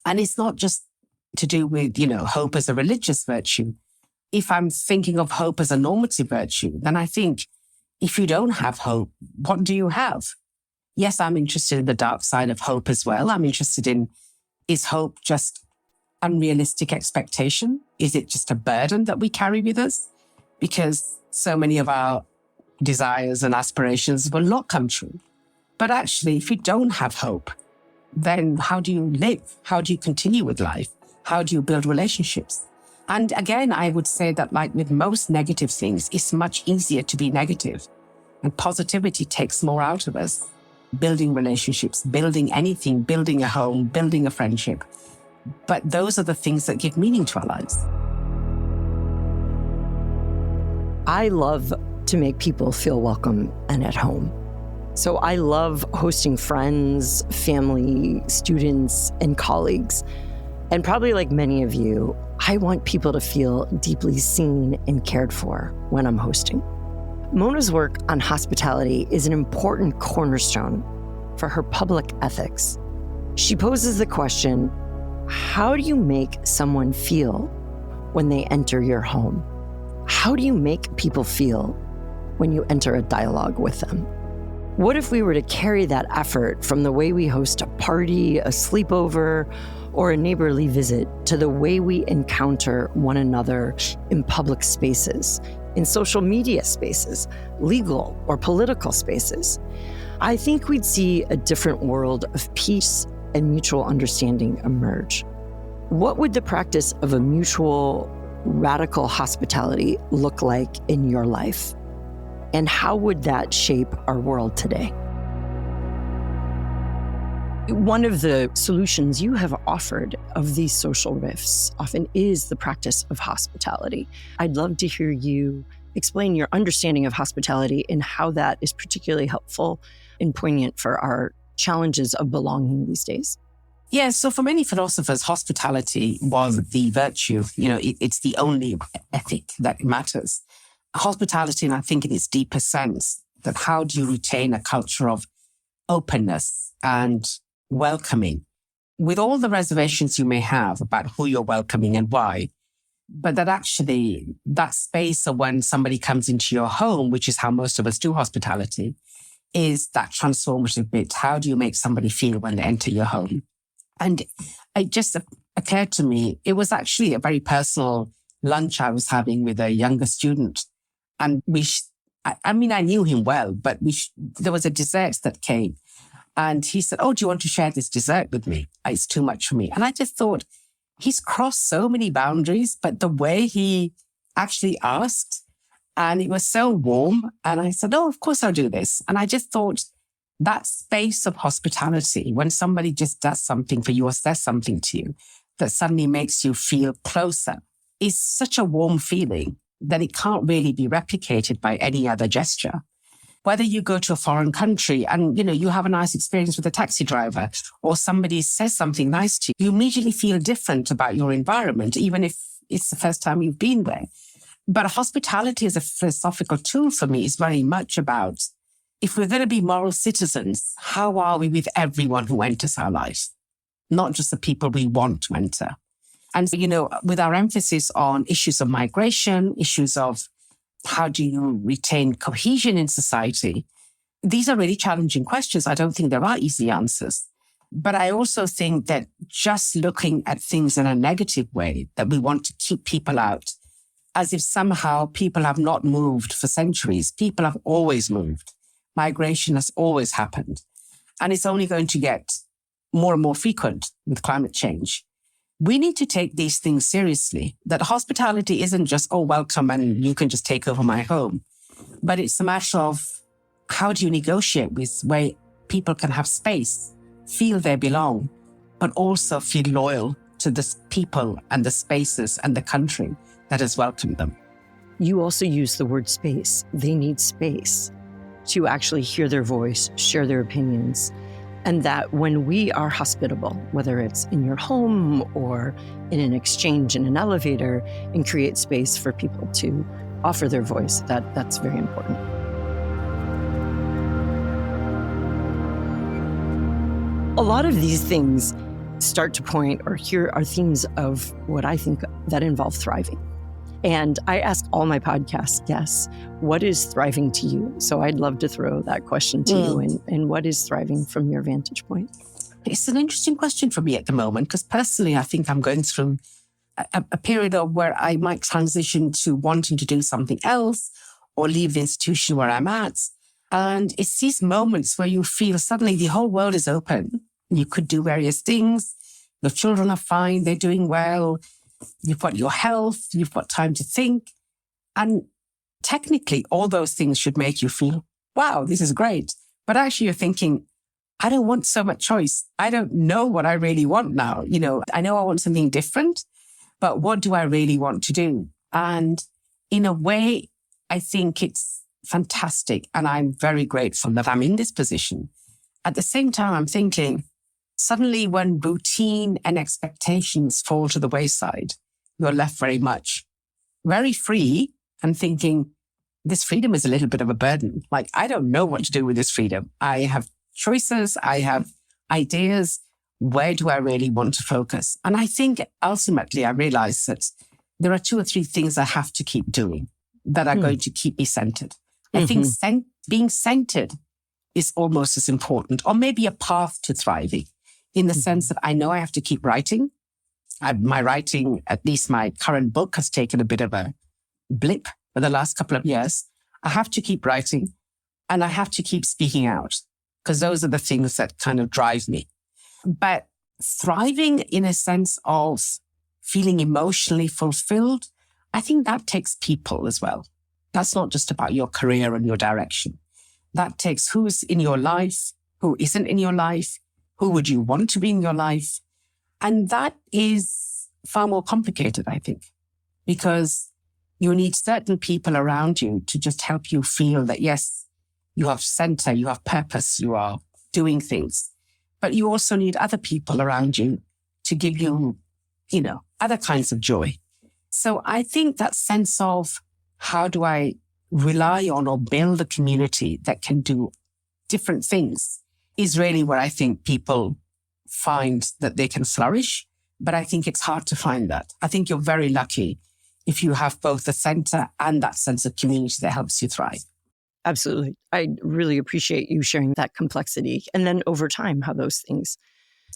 And it's not just to do with, hope as a religious virtue. If I'm thinking of hope as a normative virtue, then I think if you don't have hope, what do you have? Yes, I'm interested in the dark side of hope as well. I'm interested in, is hope just unrealistic expectation? Is it just a burden that we carry with us? Because so many of our desires and aspirations will not come true. But actually, if you don't have hope, then how do you live? How do you continue with life? How do you build relationships? And again, I would say that like with most negative things, it's much easier to be negative. And positivity takes more out of us. Building relationships, building anything, building a home, building a friendship. But those are the things that give meaning to our lives. I love to make people feel welcome and at home. So I love hosting friends, family, students, and colleagues. And probably like many of you, I want people to feel deeply seen and cared for when I'm hosting. Mona's work on hospitality is an important cornerstone for her public ethics. She poses the question, how do you make someone feel when they enter your home? How do you make people feel when you enter a dialogue with them? What if we were to carry that effort from the way we host a party, a sleepover, or a neighborly visit to the way we encounter one another in public spaces, in social media spaces, legal or political spaces? I think we'd see a different world of peace and mutual understanding emerge. What would the practice of a mutual, radical hospitality look like in your life? And how would that shape our world today? One of the solutions you have offered of these social rifts often is the practice of hospitality. I'd love to hear you explain your understanding of hospitality and how that is particularly helpful and poignant for our challenges of belonging these days. Yeah, so for many philosophers, hospitality was the virtue. It's the only ethic that matters. Hospitality, and I think in its deeper sense, that how do you retain a culture of openness and welcoming, with all the reservations you may have about who you're welcoming and why, but that actually that space of when somebody comes into your home, which is how most of us do hospitality, is that transformative bit. How do you make somebody feel when they enter your home? And just a occurred to me, it was actually a very personal lunch I was having with a younger student. And I mean, I knew him well, but there was a dessert that came. And he said, "Oh, do you want to share this dessert with me? It's too much for me." And I just thought, he's crossed so many boundaries, but the way he actually asked, and it was so warm. And I said, "Oh, of course I'll do this." And I just thought that space of hospitality, when somebody just does something for you or says something to you that suddenly makes you feel closer, is such a warm feeling that it can't really be replicated by any other gesture. Whether you go to a foreign country and, you have a nice experience with a taxi driver, or somebody says something nice to you, you immediately feel different about your environment, even if it's the first time you've been there. But hospitality as a philosophical tool for me is very much about, if we're going to be moral citizens, how are we with everyone who enters our life? Not just the people we want to enter. And, with our emphasis on issues of migration, issues of how do you retain cohesion in society, these are really challenging questions. I don't think there are easy answers. But I also think that just looking at things in a negative way, that we want to keep people out, as if somehow people have not moved for centuries. People have always moved. Migration has always happened. And it's only going to get more and more frequent with climate change. We need to take these things seriously, that hospitality isn't just, "Oh, welcome, and you can just take over my home." But it's a matter of, how do you negotiate with where people can have space, feel they belong, but also feel loyal to the people and the spaces and the country that has welcomed them. You also use the word space. They need space to actually hear their voice, share their opinions. And that when we are hospitable, whether it's in your home or in an exchange in an elevator, and create space for people to offer their voice, that's very important. A lot of these things start to point, or here are themes of what I think that involve thriving. And I ask all my podcast guests, what is thriving to you? So I'd love to throw that question to you. And what is thriving from your vantage point? It's an interesting question for me at the moment, because personally, I think I'm going through a period of where I might transition to wanting to do something else or leave the institution where I'm at. And it's these moments where you feel suddenly the whole world is open. You could do various things. Your children are fine. They're doing well. You've got your health, you've got time to think. And technically, all those things should make you feel, wow, this is great. But actually, you're thinking, I don't want so much choice. I don't know what I really want now. I know I want something different, but what do I really want to do? And in a way, I think it's fantastic. And I'm very grateful that I'm in this position. At the same time, I'm thinking, suddenly, when routine and expectations fall to the wayside, you're left very free and thinking, this freedom is a little bit of a burden. Like, I don't know what to do with this freedom. I have choices. I have ideas. Where do I really want to focus? And I think ultimately I realized that there are 2 or 3 things I have to keep doing that are going to keep me centered. I think being centered is almost as important, or maybe a path to thriving. In the sense that I know I have to keep writing. My writing, at least my current book, has taken a bit of a blip for the last couple of years. I have to keep writing, and I have to keep speaking out, because those are the things that kind of drive me. But thriving in a sense of feeling emotionally fulfilled, I think that takes people as well. That's not just about your career and your direction. That takes who's in your life, who isn't in your life, who would you want to be in your life? And that is far more complicated, I think, because you need certain people around you to just help you feel that, yes, you have center, you have purpose, you are doing things. But you also need other people around you to give you, other kinds of joy. So I think that sense of, how do I rely on or build a community that can do different things, is really where I think people find that they can flourish. But I think it's hard to find that. I think you're very lucky if you have both the center and that sense of community that helps you thrive. Absolutely. I really appreciate you sharing that complexity. And then over time, how those things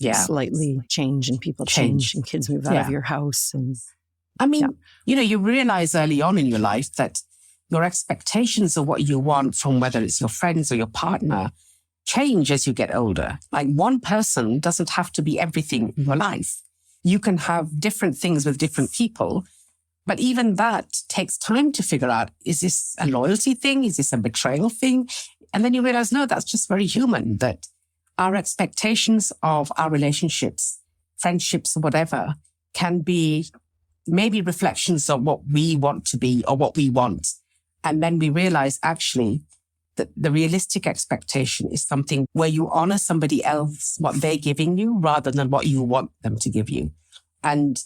slightly change and people change and kids move out of your house. And I mean, you realize early on in your life that your expectations of what you want from whether it's your friends or your partner change as you get older. Like one person doesn't have to be everything in your life. You can have different things with different people, but even that takes time to figure out, is this a loyalty thing? Is this a betrayal thing? And then you realize, no, that's just very human, that our expectations of our relationships, friendships, or whatever, can be maybe reflections of what we want to be or what we want. And then we realize actually that the realistic expectation is something where you honor somebody else, what they're giving you, rather than what you want them to give you. And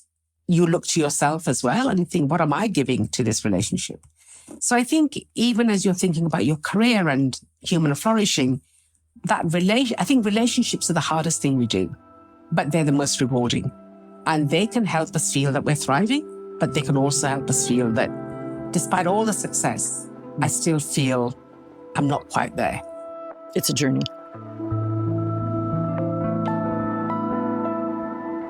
you look to yourself as well and think, what am I giving to this relationship? So I think even as you're thinking about your career and human flourishing, I think relationships are the hardest thing we do, but they're the most rewarding. And they can help us feel that we're thriving, but they can also help us feel that despite all the success, I still feel I'm not quite there. It's a journey.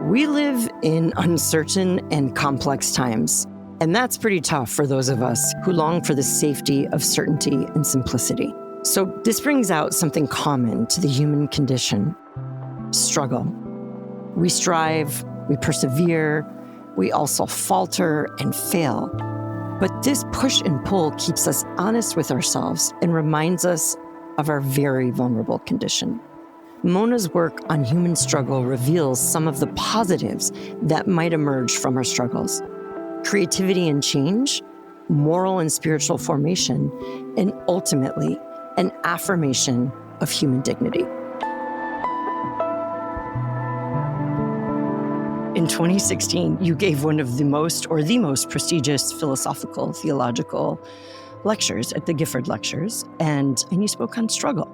We live in uncertain and complex times, and that's pretty tough for those of us who long for the safety of certainty and simplicity. So this brings out something common to the human condition: struggle. We strive, we persevere, we also falter and fail. But this push and pull keeps us honest with ourselves and reminds us of our very vulnerable condition. Mona's work on human struggle reveals some of the positives that might emerge from our struggles: creativity and change, moral and spiritual formation, and ultimately, an affirmation of human dignity. In 2016, you gave one of the most prestigious philosophical, theological lectures at the Gifford Lectures, and you spoke on struggle.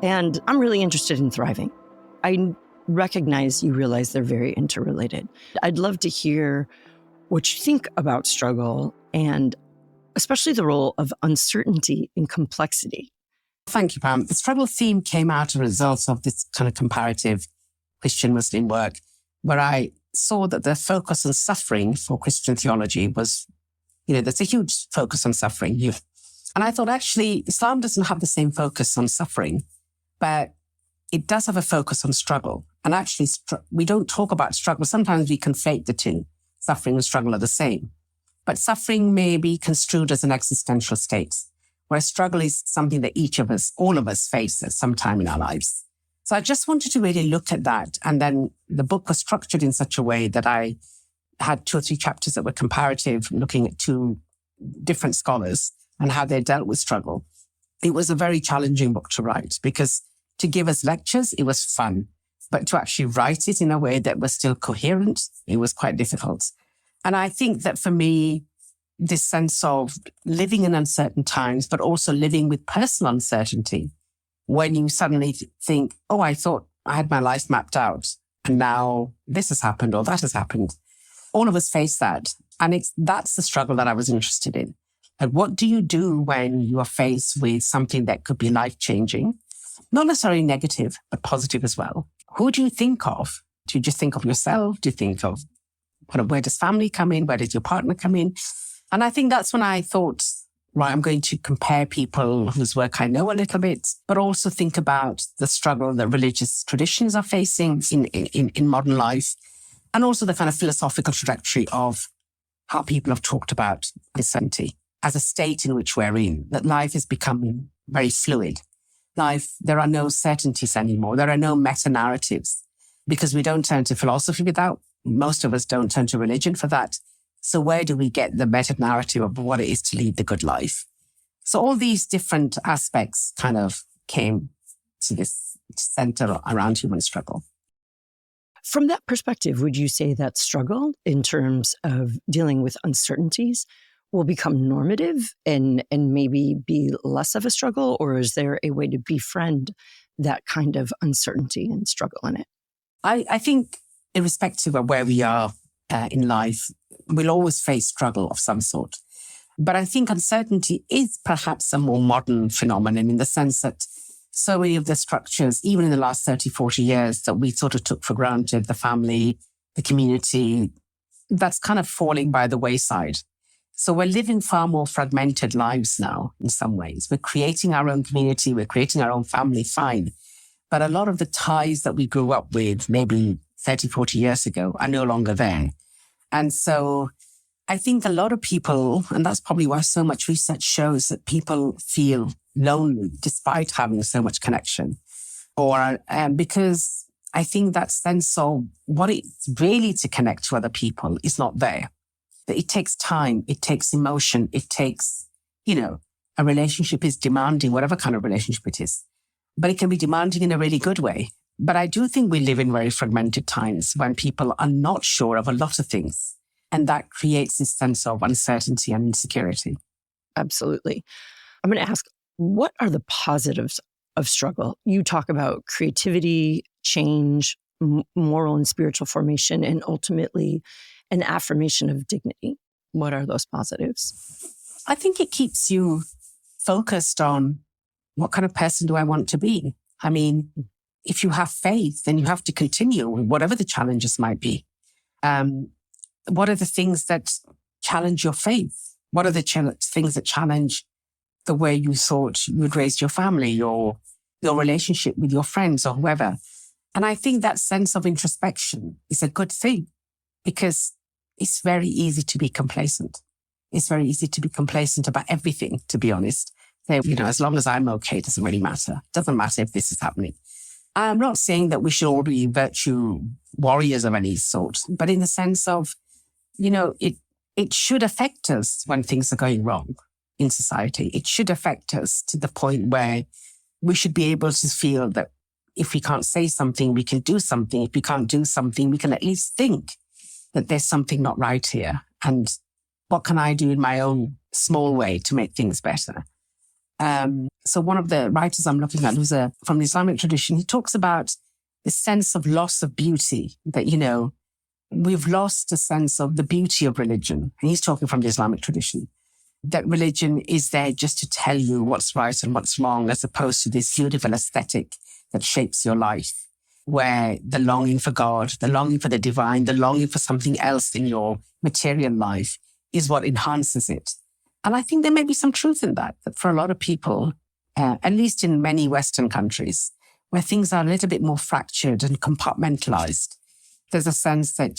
And I'm really interested in thriving. I recognize you realize they're very interrelated. I'd love to hear what you think about struggle and especially the role of uncertainty and complexity. Thank you, Pam. The struggle theme came out as a result of this kind of comparative Christian Muslim work, where I saw that the focus on suffering for Christian theology was, there's a huge focus on suffering. And I thought, actually, Islam doesn't have the same focus on suffering, but it does have a focus on struggle. And actually, we don't talk about struggle. Sometimes we conflate the two. Suffering and struggle are the same. But suffering may be construed as an existential state, whereas struggle is something that each of us, all of us, face at some time in our lives. So I just wanted to really look at that. And then the book was structured in such a way that I had 2 or 3 chapters that were comparative, looking at 2 different scholars and how they dealt with struggle. It was a very challenging book to write because to give us lectures, it was fun. But to actually write it in a way that was still coherent, it was quite difficult. And I think that for me, this sense of living in uncertain times, but also living with personal uncertainty, when you suddenly think, oh, I thought I had my life mapped out and now this has happened or that has happened. All of us face that. And that's the struggle that I was interested in. And what do you do when you are faced with something that could be life-changing? Not necessarily negative, but positive as well. Who do you think of? Do you just think of yourself? Do you think of where does family come in? Where does your partner come in? And I think that's when I thought, right, I'm going to compare people whose work I know a little bit, but also think about the struggle that religious traditions are facing in modern life, and also the kind of philosophical trajectory of how people have talked about uncertainty as a state in which we're in, that life is becoming very fluid. There are no certainties anymore. There are no meta-narratives because we don't turn to philosophy without. Most of us don't turn to religion for that. So where do we get the meta-narrative of what it is to lead the good life? So all these different aspects kind of came to this center around human struggle. From that perspective, would you say that struggle in terms of dealing with uncertainties will become normative and maybe be less of a struggle? Or is there a way to befriend that kind of uncertainty and struggle in it? I think irrespective of where we are in life, we'll always face struggle of some sort. But I think uncertainty is perhaps a more modern phenomenon in the sense that so many of the structures, even in the last 30, 40 years that we sort of took for granted, the family, the community, that's kind of falling by the wayside. So we're living far more fragmented lives now in some ways. We're creating our own community, we're creating our own family, fine. But a lot of the ties that we grew up with maybe 30, 40 years ago are no longer there. And so I think a lot of people, and that's probably why so much research shows that people feel lonely despite having so much connection. Or because I think that sense of what it's really to connect to other people is not there. That it takes time, it takes emotion, it takes, a relationship is demanding, whatever kind of relationship it is. But it can be demanding in a really good way. But I do think we live in very fragmented times when people are not sure of a lot of things. And that creates this sense of uncertainty and insecurity. Absolutely. I'm going to ask, what are the positives of struggle? You talk about creativity, change, moral and spiritual formation, and ultimately an affirmation of dignity. What are those positives? I think it keeps you focused on what kind of person do I want to be? I mean, if you have faith, then you have to continue whatever the challenges might be. What are the things that challenge your faith? What are the things that challenge the way you thought you would raise your family or your relationship with your friends or whoever? And I think that sense of introspection is a good thing because it's very easy to be complacent. It's very easy to be complacent about everything, to be honest. Say, as long as I'm okay, it doesn't really matter. It doesn't matter if this is happening. I'm not saying that we should all be virtue warriors of any sort, but in the sense of, it should affect us when things are going wrong in society. It should affect us to the point where we should be able to feel that if we can't say something, we can do something. If we can't do something, we can at least think that there's something not right here. And what can I do in my own small way to make things better? So one of the writers I'm looking at, who's from the Islamic tradition, he talks about the sense of loss of beauty, that, we've lost a sense of the beauty of religion. And he's talking from the Islamic tradition, that religion is there just to tell you what's right and what's wrong, as opposed to this beautiful aesthetic that shapes your life, where the longing for God, the longing for the divine, the longing for something else in your material life is what enhances it. And I think there may be some truth in that for a lot of people, at least in many Western countries, where things are a little bit more fractured and compartmentalized, there's a sense that,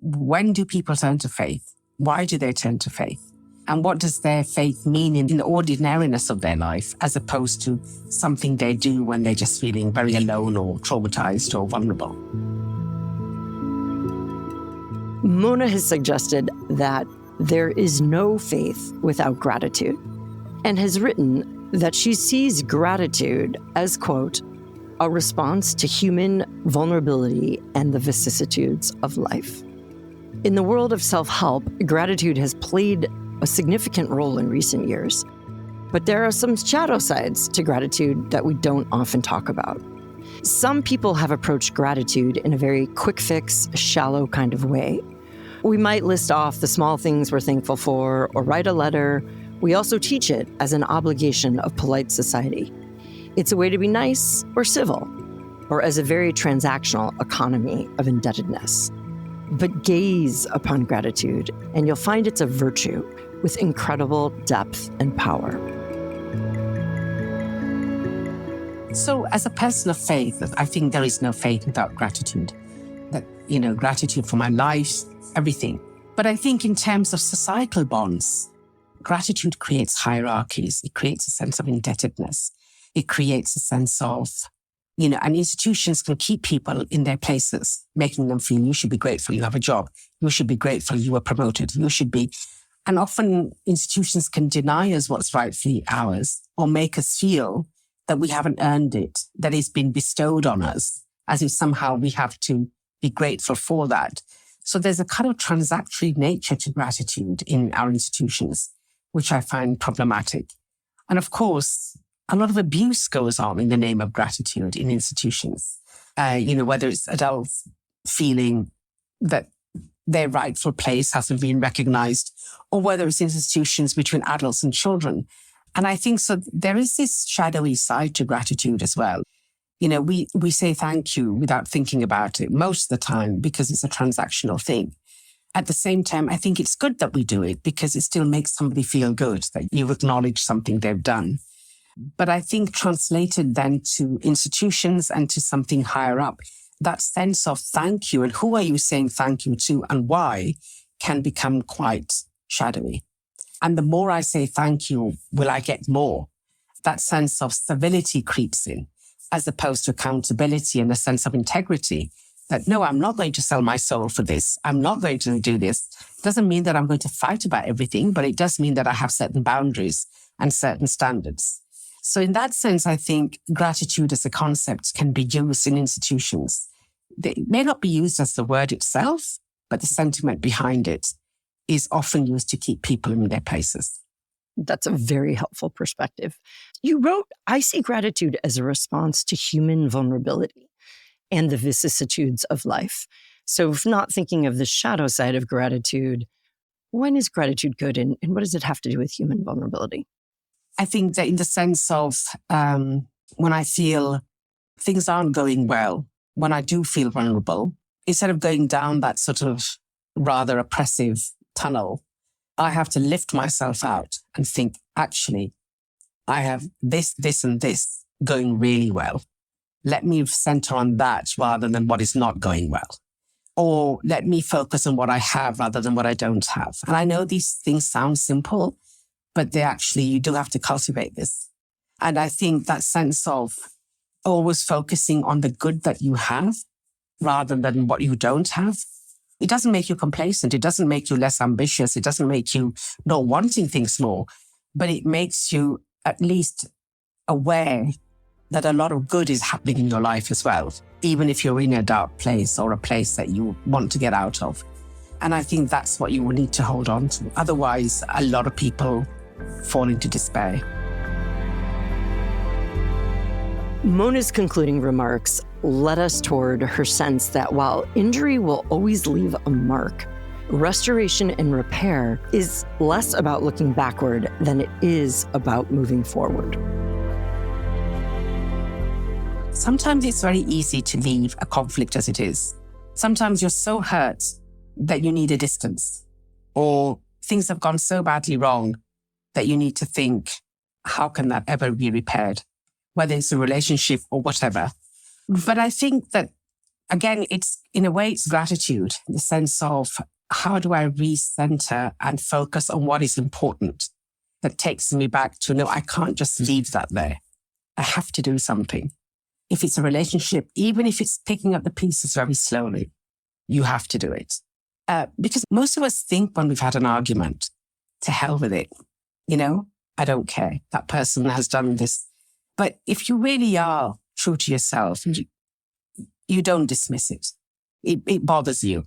when do people turn to faith? Why do they turn to faith? And what does their faith mean in the ordinariness of their life, as opposed to something they do when they're just feeling very alone or traumatized or vulnerable? Mona has suggested that there is no faith without gratitude, and has written that she sees gratitude as, quote, a response to human vulnerability and the vicissitudes of life. In the world of self-help, gratitude has played a significant role in recent years, but there are some shadow sides to gratitude that we don't often talk about. Some people have approached gratitude in a very quick fix, shallow kind of way. We might list off the small things we're thankful for or write a letter. We also teach it as an obligation of polite society. It's a way to be nice or civil, or as a very transactional economy of indebtedness. But gaze upon gratitude, and you'll find it's a virtue with incredible depth and power. So as a person of faith, I think there is no faith without gratitude. That, gratitude for my life, everything. But I think in terms of societal bonds, gratitude creates hierarchies. It creates a sense of indebtedness. It creates a sense of, and institutions can keep people in their places, making them feel you should be grateful you have a job. You should be grateful you were promoted. You should be. And often institutions can deny us what's rightfully ours or make us feel that we haven't earned it, that it's been bestowed on us, as if somehow we have to be grateful for that. So there's a kind of transactory nature to gratitude in our institutions, which I find problematic. And of course, a lot of abuse goes on in the name of gratitude in institutions. Whether it's adults feeling that their rightful place hasn't been recognized, or whether it's institutions between adults and children. And I think so there is this shadowy side to gratitude as well. We say thank you without thinking about it most of the time because it's a transactional thing. At the same time, I think it's good that we do it because it still makes somebody feel good that you've acknowledged something they've done. But I think translated then to institutions and to something higher up, that sense of thank you and who are you saying thank you to and why can become quite shadowy. And the more I say thank you, will I get more? That sense of civility creeps in, as opposed to accountability and a sense of integrity. That, no, I'm not going to sell my soul for this. I'm not going to do this. Doesn't mean that I'm going to fight about everything, but it does mean that I have certain boundaries and certain standards. So in that sense, I think gratitude as a concept can be used in institutions. It may not be used as the word itself, but the sentiment behind it is often used to keep people in their places. That's a very helpful perspective. You wrote, I see gratitude as a response to human vulnerability and the vicissitudes of life. So if not thinking of the shadow side of gratitude, when is gratitude good and what does it have to do with human vulnerability? I think that in the sense of when I feel things aren't going well, when I do feel vulnerable, instead of going down that sort of rather oppressive tunnel, I have to lift myself out and think, actually, I have this, and this going really well. Let me center on that rather than what is not going well. Or let me focus on what I have rather than what I don't have. And I know these things sound simple, but you do have to cultivate this. And I think that sense of always focusing on the good that you have rather than what you don't have, it doesn't make you complacent. It doesn't make you less ambitious. It doesn't make you not wanting things more, but it makes you at least aware that a lot of good is happening in your life as well, even if you're in a dark place or a place that you want to get out of. And I think that's what you will need to hold on to. Otherwise, a lot of people fall into despair. Mona's concluding remarks led us toward her sense that while injury will always leave a mark, restoration and repair is less about looking backward than it is about moving forward. Sometimes it's very easy to leave a conflict as it is. Sometimes you're so hurt that you need a distance, or things have gone so badly wrong that you need to think, how can that ever be repaired? Whether it's a relationship or whatever. But I think that, again, in a way, it's gratitude, in the sense of how do I recenter and focus on what is important that takes me back to, no, I can't just leave that there. I have to do something. If it's a relationship, even if it's picking up the pieces very slowly, you have to do it. Because most of us think when we've had an argument, to hell with it. I don't care. That person has done this. But if you really are true to yourself, you don't dismiss it. It bothers you.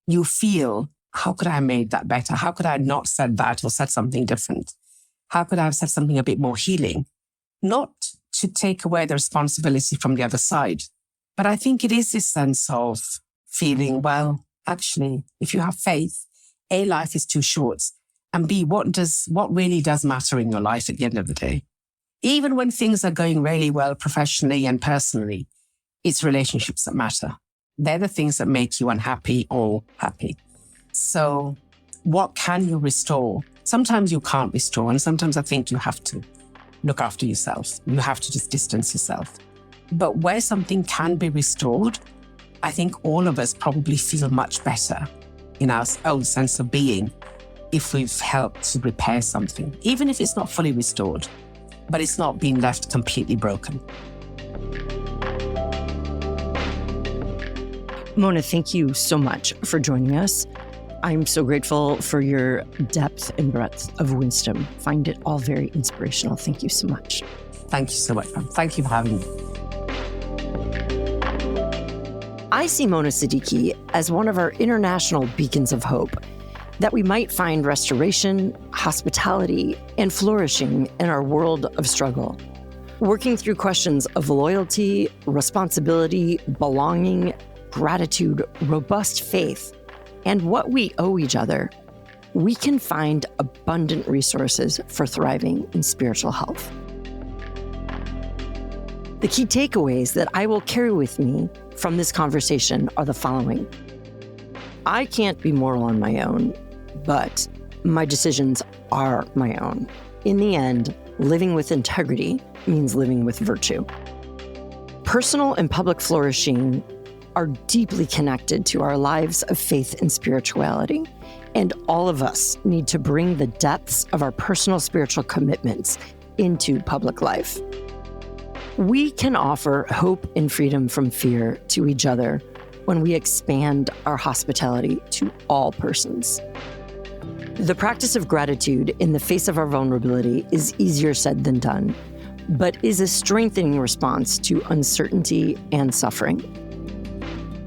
You feel, how could I have made that better? How could I have not said that or said something different? How could I have said something a bit more healing? Not to take away the responsibility from the other side. But I think it is this sense of feeling, well, actually, if you have faith, A, life is too short, and B, what really does matter in your life at the end of the day? Even when things are going really well professionally and personally, it's relationships that matter. They're the things that make you unhappy or happy. So what can you restore? Sometimes you can't restore, and sometimes I think you have to look after yourself. You have to just distance yourself. But where something can be restored, I think all of us probably feel much better in our own sense of being if we've helped to repair something, even if it's not fully restored, but it's not been left completely broken. Mona, thank you so much for joining us. I'm so grateful for your depth and breadth of wisdom. Find it all very inspirational. Thank you so much. Thank you so much. Thank you for having me. I see Mona Siddiqui as one of our international beacons of hope, that we might find restoration, hospitality, and flourishing in our world of struggle. Working through questions of loyalty, responsibility, belonging, gratitude, robust faith, and what we owe each other, we can find abundant resources for thriving in spiritual health. The key takeaways that I will carry with me from this conversation are the following. I can't be moral on my own, but my decisions are my own. In the end, living with integrity means living with virtue. Personal and public flourishing are deeply connected to our lives of faith and spirituality, and all of us need to bring the depths of our personal spiritual commitments into public life. We can offer hope and freedom from fear to each other when we expand our hospitality to all persons. The practice of gratitude in the face of our vulnerability is easier said than done, but is a strengthening response to uncertainty and suffering.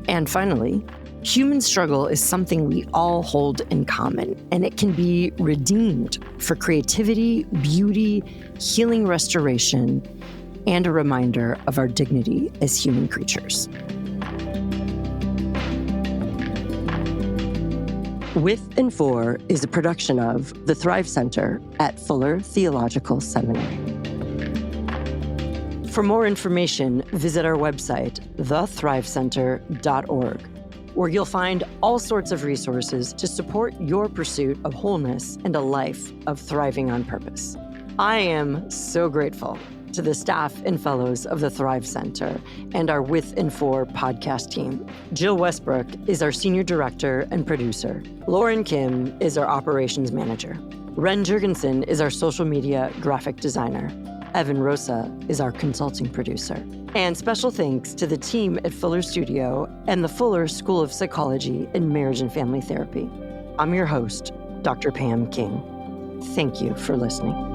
And finally, human struggle is something we all hold in common, and it can be redeemed for creativity, beauty, healing, restoration, and a reminder of our dignity as human creatures. With and For is a production of the Thrive Center at Fuller Theological Seminary. For more information, visit our website, thethrivecenter.org, where you'll find all sorts of resources to support your pursuit of wholeness and a life of thriving on purpose. I am so grateful to the staff and fellows of the Thrive Center and our With and For podcast team. Jill Westbrook is our senior director and producer. Lauren Kim is our operations manager. Ren Jurgensen is our social media graphic designer. Evan Rosa is our consulting producer. And special thanks to the team at Fuller Studio and the Fuller School of Psychology and Marriage and Family Therapy. I'm your host, Dr. Pam King. Thank you for listening.